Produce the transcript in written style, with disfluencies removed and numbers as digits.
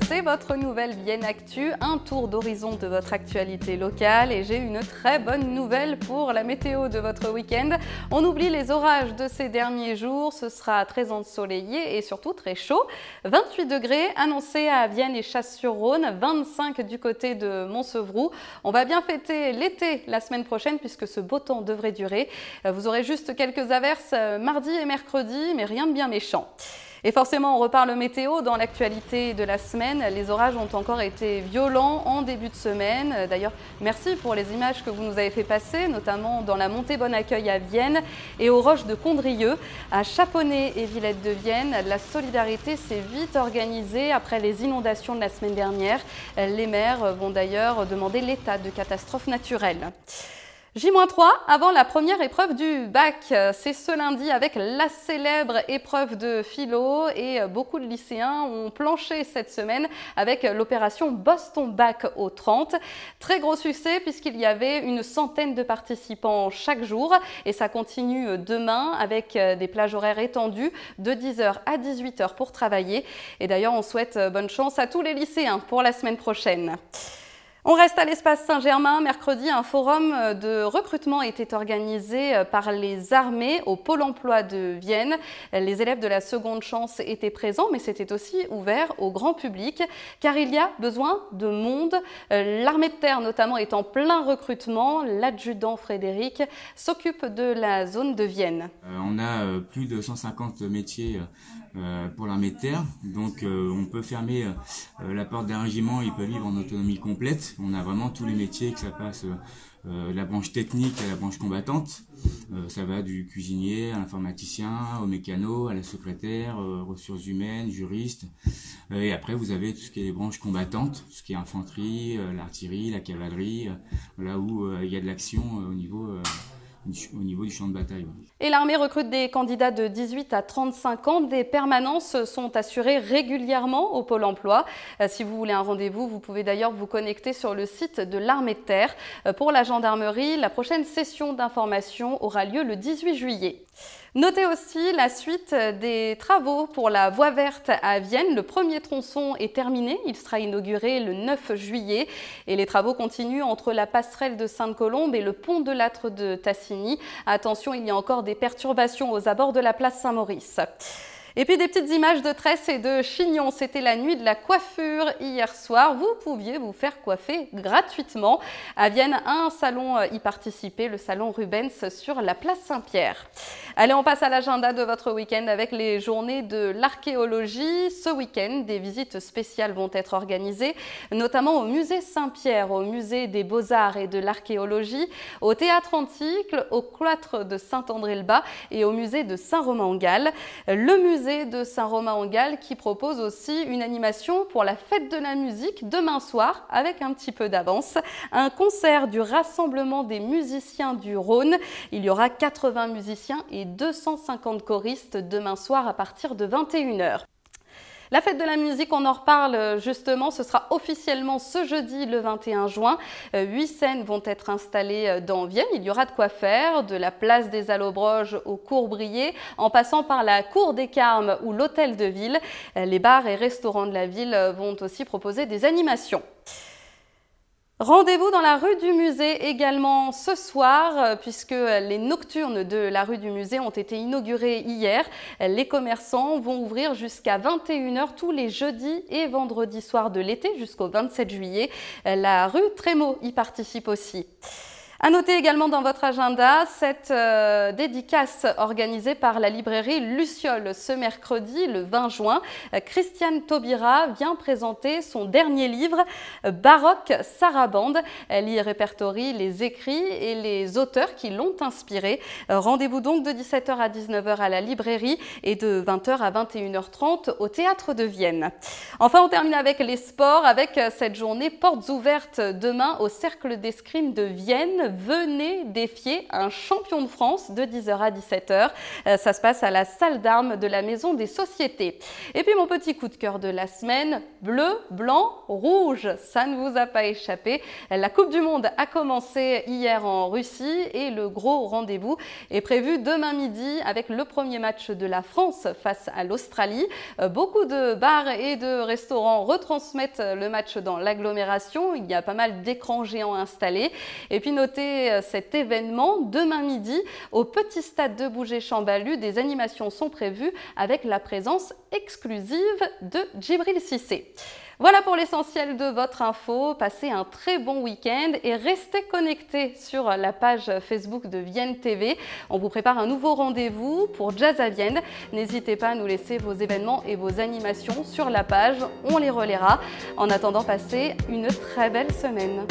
c'est votre nouvelle Vienne Actu, un tour d'horizon de votre actualité locale et j'ai une très bonne nouvelle pour la météo de votre week-end. On oublie les orages de ces derniers jours, ce sera très ensoleillé et surtout très chaud. 28 degrés annoncés à Vienne et Chasse-sur-Rhône, 25 du côté de Montsevrou. On va bien fêter l'été la semaine prochaine puisque ce beau temps devrait durer. Vous aurez juste quelques averses mardi et mercredi, mais rien de bien méchant. Et forcément, on reparle météo dans l'actualité de la semaine. Les orages ont encore été violents en début de semaine. D'ailleurs, merci pour les images que vous nous avez fait passer, notamment dans la montée Bon-Accueil à Vienne et aux roches de Condrieu. À Chaponnet et Villette de Vienne, la solidarité s'est vite organisée après les inondations de la semaine dernière. Les maires vont d'ailleurs demander l'état de catastrophe naturelle. J-3 avant la première épreuve du bac. C'est ce lundi avec la célèbre épreuve de philo et beaucoup de lycéens ont planché cette semaine avec l'opération Boston Bac au 30. Très gros succès puisqu'il y avait une centaine de participants chaque jour et ça continue demain avec des plages horaires étendues de 10h à 18h pour travailler. Et d'ailleurs, on souhaite bonne chance à tous les lycéens pour la semaine prochaine. On reste à l'espace Saint-Germain. Mercredi, un forum de recrutement était organisé par les armées au Pôle emploi de Vienne. Les élèves de la seconde chance étaient présents, mais c'était aussi ouvert au grand public, car il y a besoin de monde. L'armée de terre, notamment, est en plein recrutement. L'adjudant Frédéric s'occupe de la zone de Vienne. On a plus de 150 métiers pour l'armée de terre, donc on peut fermer la porte d'un régiment, il peut vivre en autonomie complète. On a vraiment tous les métiers, que ça passe de la branche technique à la branche combattante. Ça va du cuisinier à l'informaticien, au mécano, à la secrétaire, ressources humaines, juriste. Et après vous avez tout ce qui est les branches combattantes, tout ce qui est infanterie, l'artillerie, la cavalerie, là où il y a de l'action au niveau du champ de bataille. Et l'armée recrute des candidats de 18 à 35 ans. Des permanences sont assurées régulièrement au Pôle emploi. Si vous voulez un rendez-vous, vous pouvez d'ailleurs vous connecter sur le site de l'armée de terre. Pour la gendarmerie, la prochaine session d'information aura lieu le 18 juillet. Notez aussi la suite des travaux pour la voie verte à Vienne. Le premier tronçon est terminé, il sera inauguré le 9 juillet et les travaux continuent entre la passerelle de Sainte-Colombe et le pont de l'Âtre de Tassigny. Attention, il y a encore des perturbations aux abords de la place Saint-Maurice. Et puis des petites images de tresses et de chignons. C'était la nuit de la coiffure hier soir. Vous pouviez vous faire coiffer gratuitement. À Vienne, un salon y participait, le salon Rubens sur la place Saint-Pierre. Allez, on passe à l'agenda de votre week-end avec les journées de l'archéologie. Ce week-end, des visites spéciales vont être organisées, notamment au musée Saint-Pierre, au musée des Beaux-Arts et de l'Archéologie, au théâtre antique, au cloître de Saint-André-le-Bas et au musée de Saint-Romain-en-Galles. Le musée de Saint-Romain-en-Galles qui propose aussi une animation pour la fête de la musique demain soir avec un petit peu d'avance. Un concert du Rassemblement des musiciens du Rhône. Il y aura 80 musiciens et 250 choristes demain soir à partir de 21h. La fête de la musique, on en reparle justement, ce sera officiellement ce jeudi le 21 juin. 8 scènes vont être installées dans Vienne. Il y aura de quoi faire, de la place des Allobroges au Courbrier, en passant par la Cour des Carmes ou l'Hôtel de Ville. Les bars et restaurants de la ville vont aussi proposer des animations. Rendez-vous dans la rue du Musée également ce soir puisque les nocturnes de la rue du Musée ont été inaugurées hier. Les commerçants vont ouvrir jusqu'à 21h tous les jeudis et vendredis soirs de l'été jusqu'au 27 juillet. La rue Trémaux y participe aussi. À noter également dans votre agenda cette dédicace organisée par la librairie Luciole ce mercredi, le 20 juin. Christiane Taubira vient présenter son dernier livre, Baroque Sarabande. Elle y répertorie les écrits et les auteurs qui l'ont inspiré. Rendez-vous donc de 17h à 19h à la librairie et de 20h à 21h30 au Théâtre de Vienne. Enfin, on termine avec les sports, avec cette journée portes ouvertes demain au Cercle d'Escrime de Vienne. venez défier un champion de France de 10h à 17h. Ça se passe à la salle d'armes de la Maison des Sociétés. Et puis mon petit coup de cœur de la semaine, bleu, blanc, rouge. Ça ne vous a pas échappé. La Coupe du Monde a commencé hier en Russie et le gros rendez-vous est prévu demain midi avec le premier match de la France face à l'Australie. Beaucoup de bars et de restaurants retransmettent le match dans l'agglomération. Il y a pas mal d'écrans géants installés. Et puis notez cet événement, demain midi, au petit stade de Bougé-Chambalu, des animations sont prévues avec la présence exclusive de Djibril Cissé. Voilà pour l'essentiel de votre info. Passez un très bon week-end et restez connectés sur la page Facebook de Vienne TV. On vous prépare un nouveau rendez-vous pour Jazz à Vienne. N'hésitez pas à nous laisser vos événements et vos animations sur la page. On les relaiera. En attendant, passez une très belle semaine.